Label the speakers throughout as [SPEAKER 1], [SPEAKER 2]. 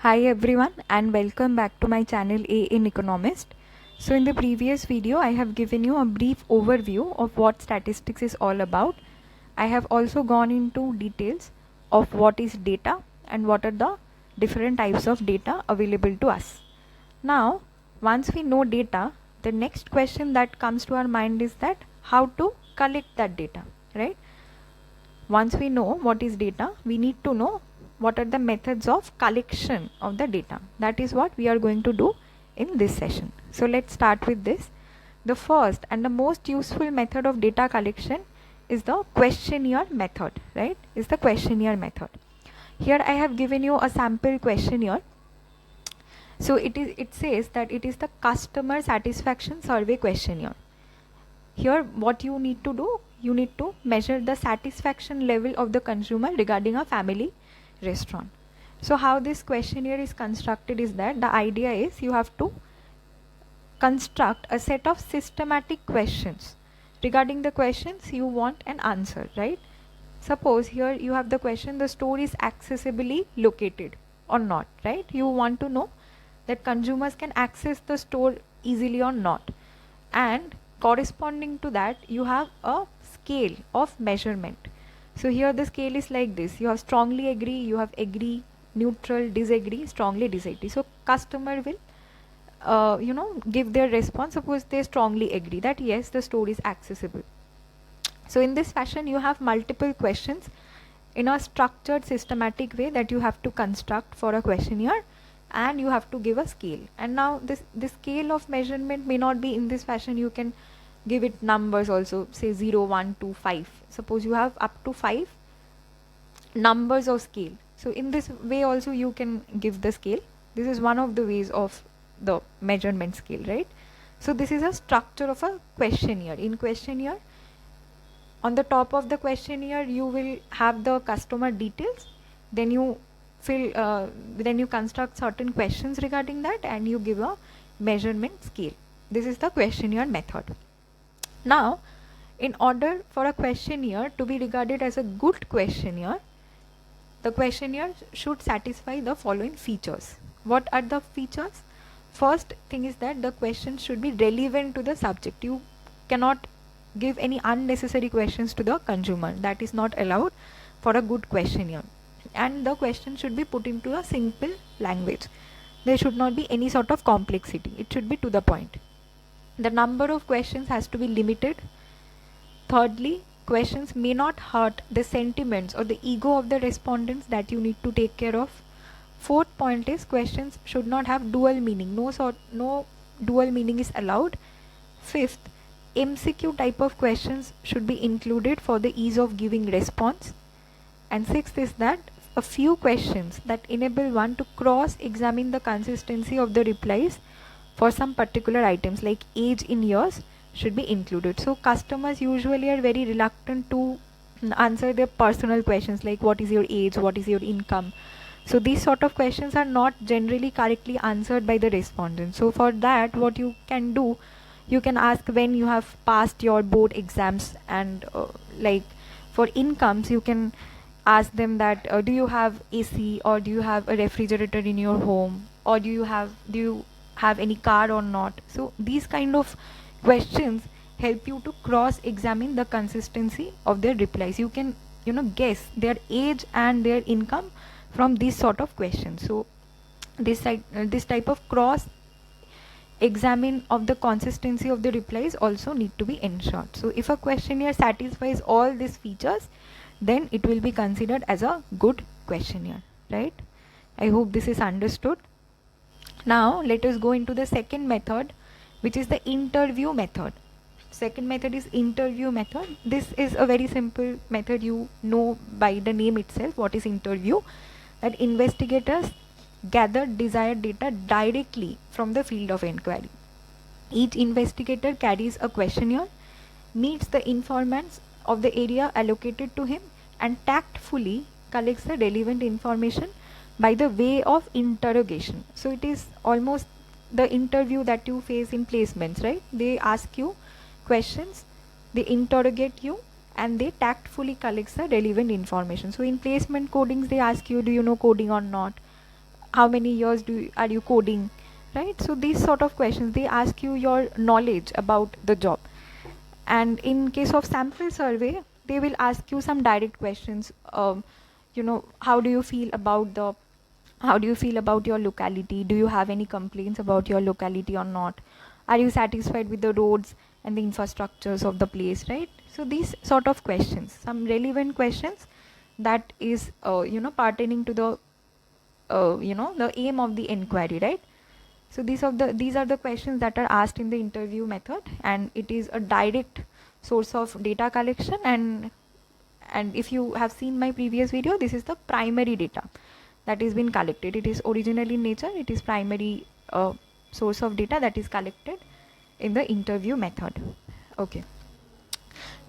[SPEAKER 1] Hi everyone and welcome back to my channel A in Economist. So in the previous video I have given you a brief overview of what statistics is all about. I have also gone into details of what is data and what are the different types of data available to us. Now once we know data, the next question that comes to our mind is that how to collect that data, right? Once we know what is data, we need to know what are the methods of collection of the data. That is what we are going to do in this session. So let's start with this. The first and the most useful method of data collection is the questionnaire method, right? Is the questionnaire method. Here I have given you a sample questionnaire. So it says that it is the customer satisfaction survey questionnaire. Here what you need to do, you need to measure the satisfaction level of the consumer regarding a family restaurant. So how this questionnaire is constructed is that the idea is you have to construct a set of systematic questions. Regarding the questions you want an answer, right? Suppose here you have the question, the store is accessibly located or not, right? You want to know that consumers can access the store easily or not, and corresponding to that you have a scale of measurement. So here the scale is like this: you have strongly agree, you have agree, neutral, disagree, strongly disagree. So customer will give their response. Suppose they strongly agree that yes, the store is accessible. So in this fashion you have multiple questions in a structured systematic way that you have to construct for a questionnaire, and you have to give a scale. And now this scale of measurement may not be in this fashion. You can give it numbers also, say 0, 1, 2, 5. Suppose you have up to 5 numbers of scale. So in this way also you can give the scale. This is one of the ways of the measurement scale, right? So this is a structure of a questionnaire. In questionnaire, on the top of the questionnaire you will have the customer details, then you then you construct certain questions regarding that and you give a measurement scale. This is the questionnaire method. Now in order for a questionnaire to be regarded as a good questionnaire, the questionnaire should satisfy the following features. What are the features? First thing is that the question should be relevant to the subject. You cannot give any unnecessary questions to the consumer. That is not allowed for a good questionnaire. And the question should be put into a simple language. There should not be any sort of complexity. It should be to the point. The number of questions has to be limited. Thirdly, questions may not hurt the sentiments or the ego of the respondents, that you need to take care of. Fourth point is questions should not have dual meaning. No dual meaning is allowed. Fifth, MCQ type of questions should be included for the ease of giving response. And sixth is that a few questions that enable one to cross-examine the consistency of the replies for some particular items like age in years should be included. So customers usually are very reluctant to answer their personal questions like what is your age, what is your income. So these sort of questions are not generally correctly answered by the respondent. So for that what you can do, you can ask when you have passed your board exams, and like for incomes you can ask them that do you have AC, or do you have a refrigerator in your home, or do you have any car or not. So these kind of questions help you to cross examine the consistency of their replies. You can guess their age and their income from these sort of questions. So this type of cross examine of the consistency of the replies also need to be ensured. So if a questionnaire satisfies all these features, then it will be considered as a good questionnaire, right? I hope this is understood. Now let us go into the second method, which is the interview method. Second method is interview method. This is a very simple method. You know by the name itself what is interview, that investigators gather desired data directly from the field of inquiry. Each investigator carries a questionnaire, meets the informants of the area allocated to him, and tactfully collects the relevant information by the way of interrogation. So it is almost the interview that you face in placements, right? They ask you questions, they interrogate you, and they tactfully collects the relevant information. So in placement codings they ask you, do you know coding or not? how many years are you coding, right? So these sort of questions, they ask you your knowledge about the job. And in case of sample survey, they will ask you some direct questions. How do you feel about your locality? Do you have any complaints about your locality or not? Are you satisfied with the roads and the infrastructures of the place, right? So these sort of questions, some relevant questions that is pertaining to the the aim of the inquiry, right? So these are the questions that are asked in the interview method, and it is a direct source of data collection. And if you have seen my previous video, this is the primary data that is been collected. It is original in nature. It is primary source of data that is collected in the interview method. Okay.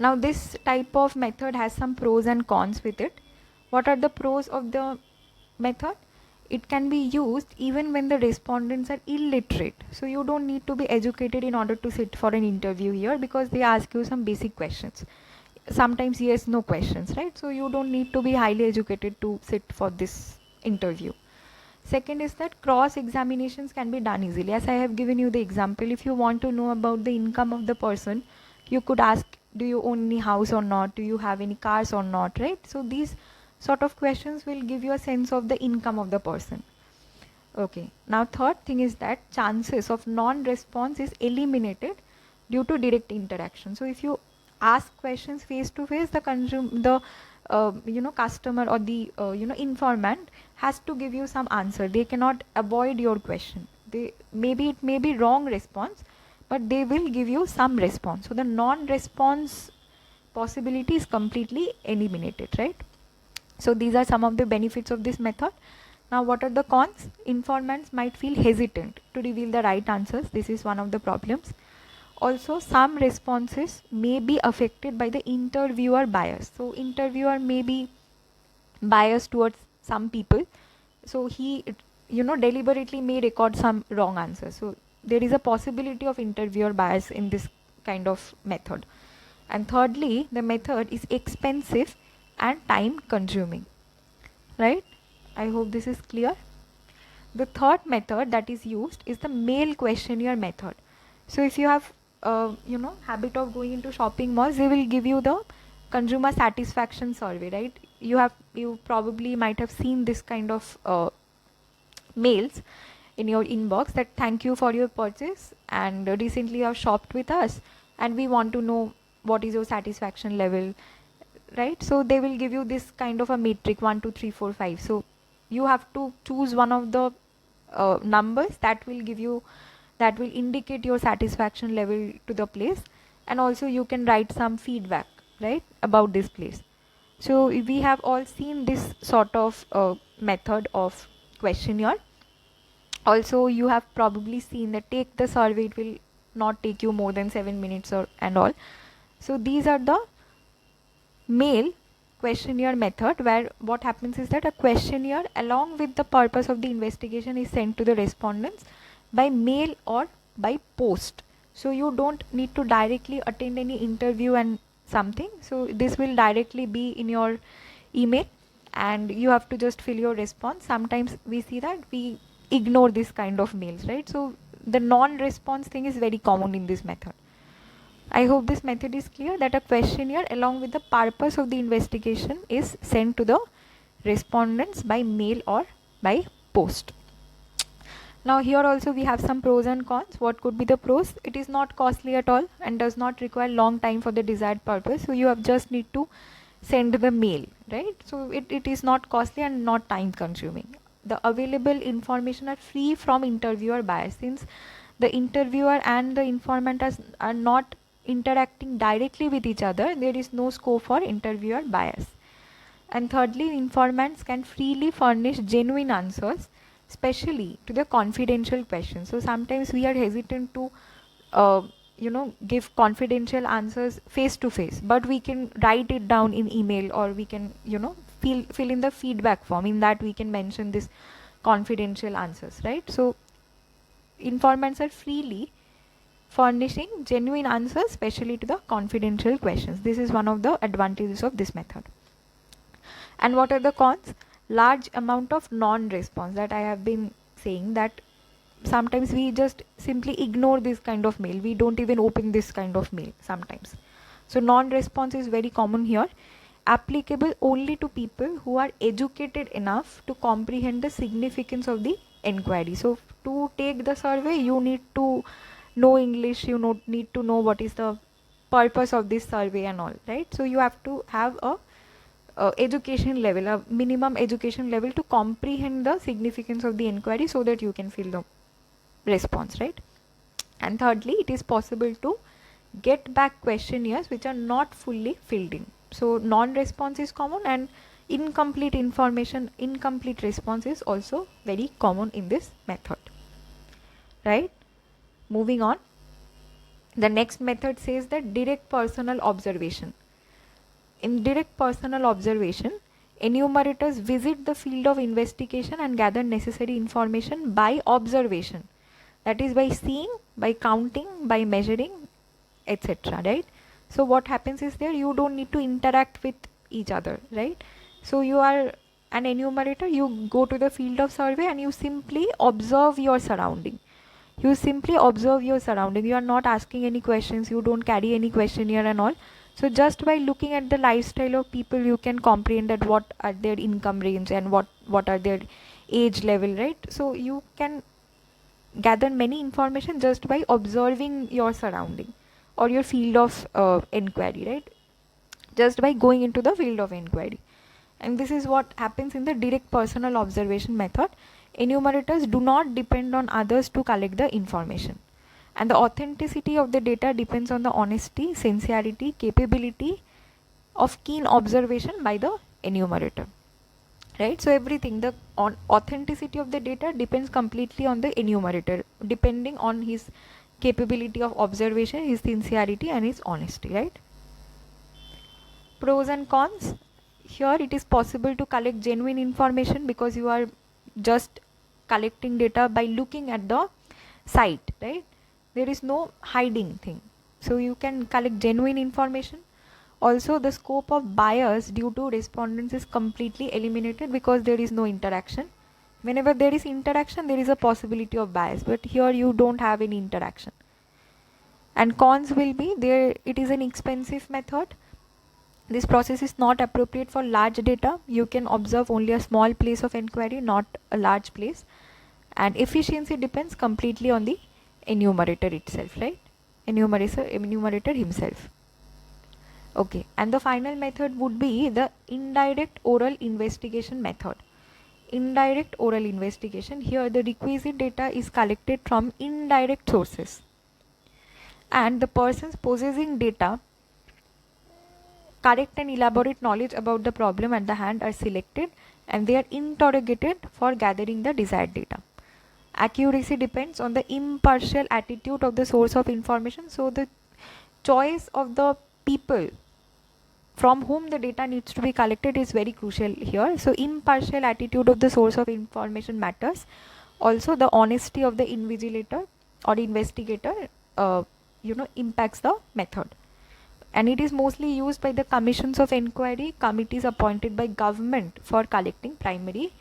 [SPEAKER 1] Now this type of method has some pros and cons with it. What are the pros of the method? It can be used even when the respondents are illiterate. So you don't need to be educated in order to sit for an interview here, because they ask you some basic questions. Sometimes yes, no questions, right? So you don't need to be highly educated to sit for this interview. Second is that cross examinations can be done easily. As I have given you the example, if you want to know about the income of the person, you could ask, do you own any house or not? Do you have any cars or not, right? So these sort of questions will give you a sense of the income of the person. Okay. Now third thing is that chances of non-response is eliminated due to direct interaction. So if you ask questions face to face, the customer or the informant has to give you some answer. They cannot avoid your question. It may be wrong response, but they will give you some response. So the non-response possibility is completely eliminated, right? So these are some of the benefits of this method. Now what are the cons? Informants might feel hesitant to reveal the right answers. This is one of the problems. Also, some responses may be affected by the interviewer bias. So interviewer may be biased towards some people. So he deliberately may record some wrong answers. So there is a possibility of interviewer bias in this kind of method. And thirdly, the method is expensive and time consuming, right? I hope this is clear. The third method that is used is the mail questionnaire method. So if you have habit of going into shopping malls, they will give you the consumer satisfaction survey, right? You probably might have seen this kind of mails in your inbox that thank you for your purchase, and recently you have shopped with us and we want to know what is your satisfaction level, right? So they will give you this kind of a matrix 1 2 3 4 5. So you have to choose one of the numbers that will indicate your satisfaction level to the place, and also you can write some feedback, right, about this place. So we have all seen this sort of method of questionnaire. Also you have probably seen that take the survey, it will not take you more than 7 minutes and all. So these are the mail questionnaire method, where what happens is that a questionnaire along with the purpose of the investigation is sent to the respondents by mail or by post. So you don't need to directly attend any interview and something. So this will directly be in your email and you have to just fill your response. Sometimes we see that we ignore this kind of mails, right? So the non-response thing is very common in this method. I hope this method is clear, that a questionnaire along with the purpose of the investigation is sent to the respondents by mail or by post. Now here also we have some pros and cons. What could be the pros? It is not costly at all and does not require long time for the desired purpose. So you have just need to send the mail, right? So it is not costly and not time consuming. The available information are free from interviewer bias. Since the interviewer and the informant are not interacting directly with each other, there is no scope for interviewer bias. And thirdly, informants can freely furnish genuine answers, especially to the confidential questions. So sometimes we are hesitant to give confidential answers face to face, but we can write it down in email, or we can fill in the feedback form. In that we can mention this confidential answers, right? So informants are freely furnishing genuine answers, especially to the confidential questions. This is one of the advantages of this method. And what are the cons? large amount of non-response, that I have been saying that sometimes we just simply ignore this kind of mail. We don't even open this kind of mail sometimes. So non-response is very common here, applicable only to people who are educated enough to comprehend the significance of the inquiry. So to take the survey, you need to know English, you need to know what is the purpose of this survey and all, right? So you have to have a education level, a minimum education level to comprehend the significance of the inquiry so that you can fill the response, right? And thirdly, it is possible to get back questionnaires which are not fully filled in. So non-response is common, and incomplete information, incomplete response is also very common in this method, right? Moving on, the next method says that direct personal observation. In direct personal observation, enumerators visit the field of investigation and gather necessary information by observation. That is by seeing, by counting, by measuring, etc. Right? So what happens is there, you don't need to interact with each other, right? So you are an enumerator, you go to the field of survey and you simply observe your surrounding. You simply observe your surrounding. You are not asking any questions, you don't carry any questionnaire and all. So just by looking at the lifestyle of people, you can comprehend that what are their income range and what are their age level, right? So you can gather many information just by observing your surrounding or your field of inquiry, right? Just by going into the field of inquiry. And this is what happens in the direct personal observation method. Enumerators do not depend on others to collect the information, and the authenticity of the data depends on the honesty, sincerity, capability of keen observation by the enumerator, right? So everything, the authenticity of the data depends completely on the enumerator, depending on his capability of observation, his sincerity and his honesty, right? Pros and cons. Here it is possible to collect genuine information because you are just collecting data by looking at the site, right? There is no hiding thing, so you can collect genuine information. Also, the scope of bias due to respondents is completely eliminated because there is no interaction. Whenever there is interaction, there is a possibility of bias, but here you don't have any interaction. And cons will be there, it is an expensive method. This process is not appropriate for large data. You can observe only a small place of inquiry, not a large place. And efficiency depends completely on the enumerator itself, right? Enumerator himself. Okay, and the final method would be the indirect oral investigation method. Indirect oral investigation. Here the requisite data is collected from indirect sources, and the persons possessing data, correct and elaborate knowledge about the problem at the hand are selected, and they are interrogated for gathering the desired data. Accuracy depends on the impartial attitude of the source of information. So the choice of the people from whom the data needs to be collected is very crucial here. So impartial attitude of the source of information matters. Also the honesty of the invigilator or investigator impacts the method. And it is mostly used by the commissions of inquiry, committees appointed by government for collecting primary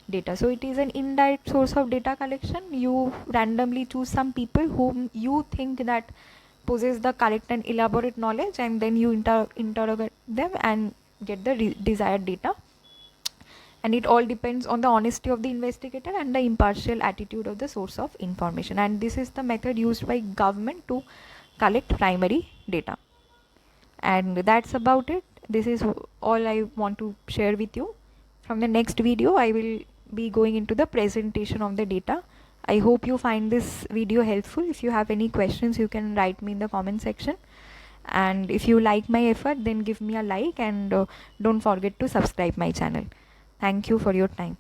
[SPEAKER 1] data. So it is an indirect source of data collection. You randomly choose some people whom you think that possess the correct and elaborate knowledge, and then you interrogate them and get the desired data. And it all depends on the honesty of the investigator and the impartial attitude of the source of information. And this is the method used by government to collect primary data. And that's about it. This is all I want to share with you. From the next video, I will be going into the presentation of the data. I hope you find this video helpful. If you have any questions, you can write me in the comment section. And if you like my effort, then give me a like, and don't forget to subscribe my channel. Thank you for your time.